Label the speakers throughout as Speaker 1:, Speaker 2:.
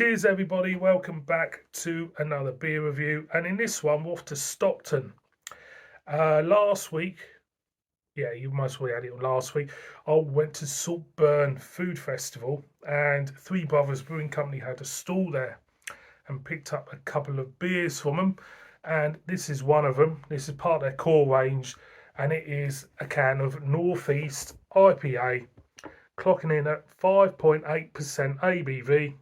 Speaker 1: Cheers everybody, welcome back to another beer review, and in this one we're off to Stockton. Last week, you must have had it last week, I went to Saltburn Food Festival and Three Brothers Brewing Company had a stall there and picked up a couple of beers from them, and this is one of them. This is part of their core range, and it is a can of Northeast IPA, clocking in at 5.8% ABV.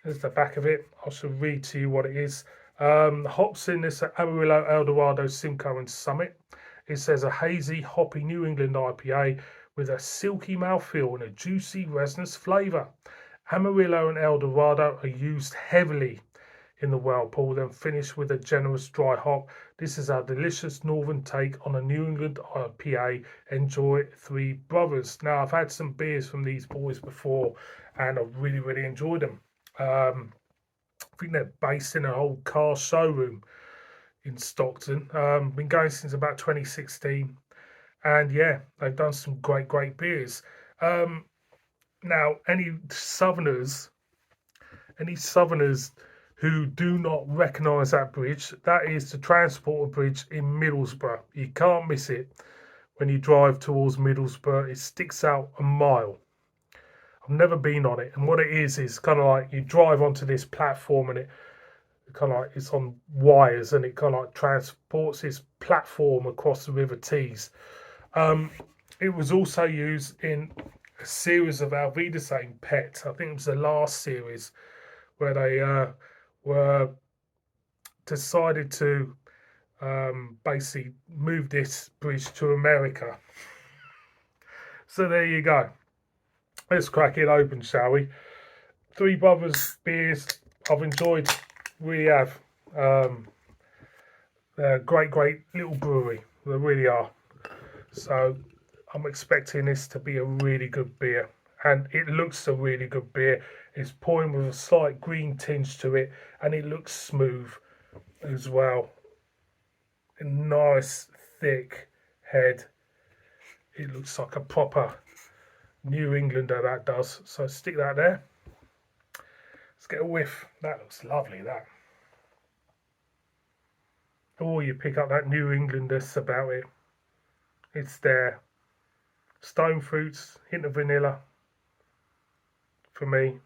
Speaker 1: There's the back of it. I shall read to you what it is. Hops in this are Amarillo, Eldorado, Simcoe and Summit. It says a hazy, hoppy New England IPA with a silky mouthfeel and a juicy, resinous flavour. Amarillo and Eldorado are used heavily in the whirlpool, then finished with a generous dry hop. This is our delicious northern take on a New England IPA. Enjoy, Three Brothers. Now, I've had some beers from these boys before and I've really enjoyed them. I think they're based in an old car showroom in Stockton. Been going since about 2016, and yeah, they've done some great beers. Now, any Southerners who do not recognise that bridge, that is the Transporter Bridge in Middlesbrough. You can't miss it when you drive towards Middlesbrough. It sticks out a mile. I've never been on it, and what it is kind of like you drive onto this platform and it kind of like it's on wires and it kind of like transports this platform across the River Tees. It was also used in a series of Alvedisane Pet. I think it was the last series where they were decided to basically move this bridge to America. So there you go. Let's crack it open, shall we? Three Brothers beers I've enjoyed, really have. They're a great little brewery. They really are. So I'm expecting this to be a really good beer. And it looks a really good beer. It's pouring with a slight green tinge to it, and it looks smooth as well. A nice thick head. It looks like a proper New Englander, that does. So stick that there. Let's get a whiff. That looks lovely, that. Oh, you pick up that New Englandness about it. It's there. Stone fruits, hint of vanilla for me.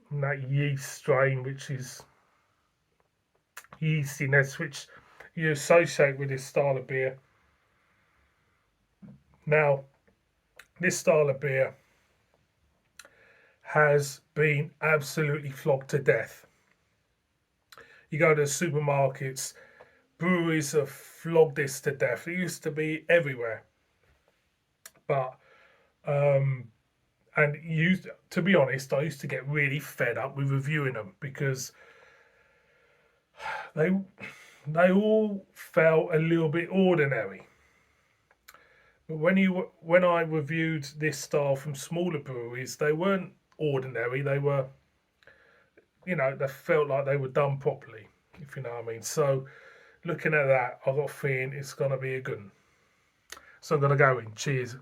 Speaker 1: And that yeast strain, which is yeastiness, which you associate with this style of beer. Now, this style of beer has been absolutely flogged to death. You go to the supermarkets, breweries have flogged this to death. It used to be everywhere. But, to be honest, I used to get really fed up with reviewing them because they all felt a little bit ordinary. But when I reviewed this style from smaller breweries, they weren't ordinary. They were, they felt like they were done properly, if you know what I mean. So looking at that, I've got a feeling it's going to be a good one. So I'm going to go in. Cheers.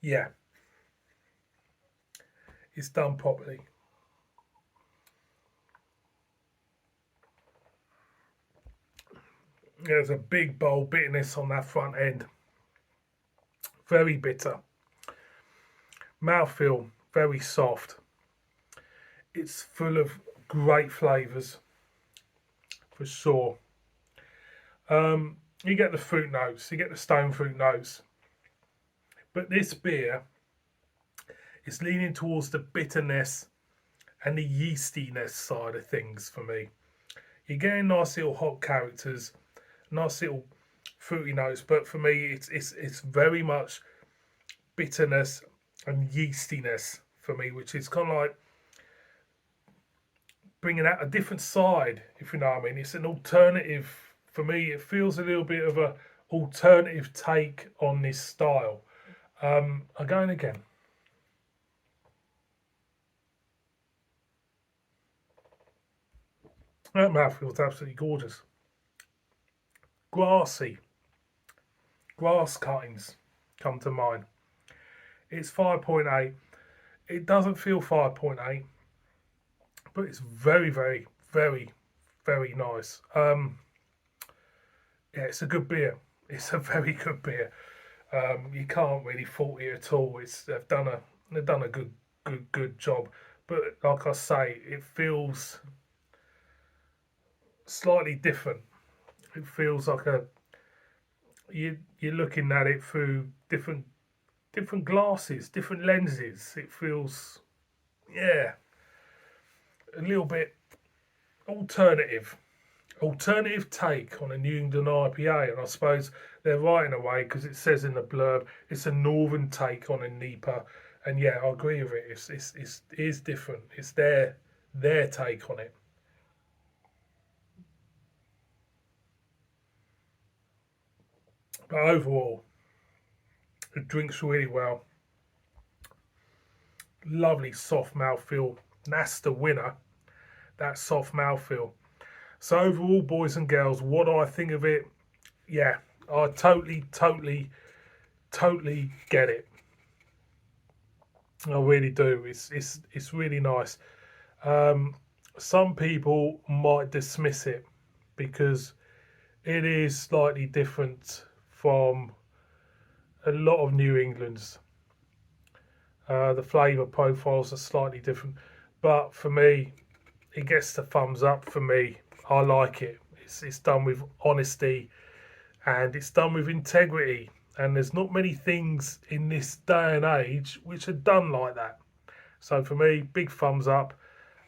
Speaker 1: Yeah. It's done properly. There's a big bold bitterness on that front end. Very bitter. Mouthfeel, very soft. It's full of great flavours, for sure. You get the fruit notes, you get the stone fruit notes. But this beer is leaning towards the bitterness and the yeastiness side of things for me. You're getting nice little hot characters, nice little fruity notes, but for me it's very much bitterness and yeastiness for me, which is kind of like bringing out a different side, if you know what I mean. It's an alternative for me. It feels a little bit of a alternative take on this style. Again, again. That mouthfeel's absolutely gorgeous. Grassy. Grass cuttings come to mind. It's 5.8. It doesn't feel 5.8, but it's very, very, very, very nice. Yeah, it's a good beer. It's a very good beer. You can't really fault it at all. They've done a good job. But like I say, it feels slightly different. It feels like you're looking at it through different glasses, different lenses. It feels, yeah, a little bit alternative. Alternative take on a New England IPA, and I suppose they're right in a way because it says in the blurb it's a northern take on a NEPA, and yeah, I agree with it. It is different. It's their take on it. But overall, it drinks really well. Lovely soft mouthfeel. That's the winner. That soft mouthfeel. So overall, boys and girls, what do I think of it? Yeah, I totally get it. I really do. It's really nice. Um, some people might dismiss it because it is slightly different from a lot of New England's. The flavour profiles are slightly different, but for me, it gets the thumbs up. For me, I like it. It's done with honesty and it's done with integrity. And there's not many things in this day and age which are done like that. So for me, big thumbs up.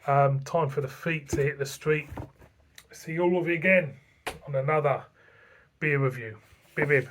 Speaker 1: Time for the feet to hit the street. See all of you again on another beer review. Bib bib.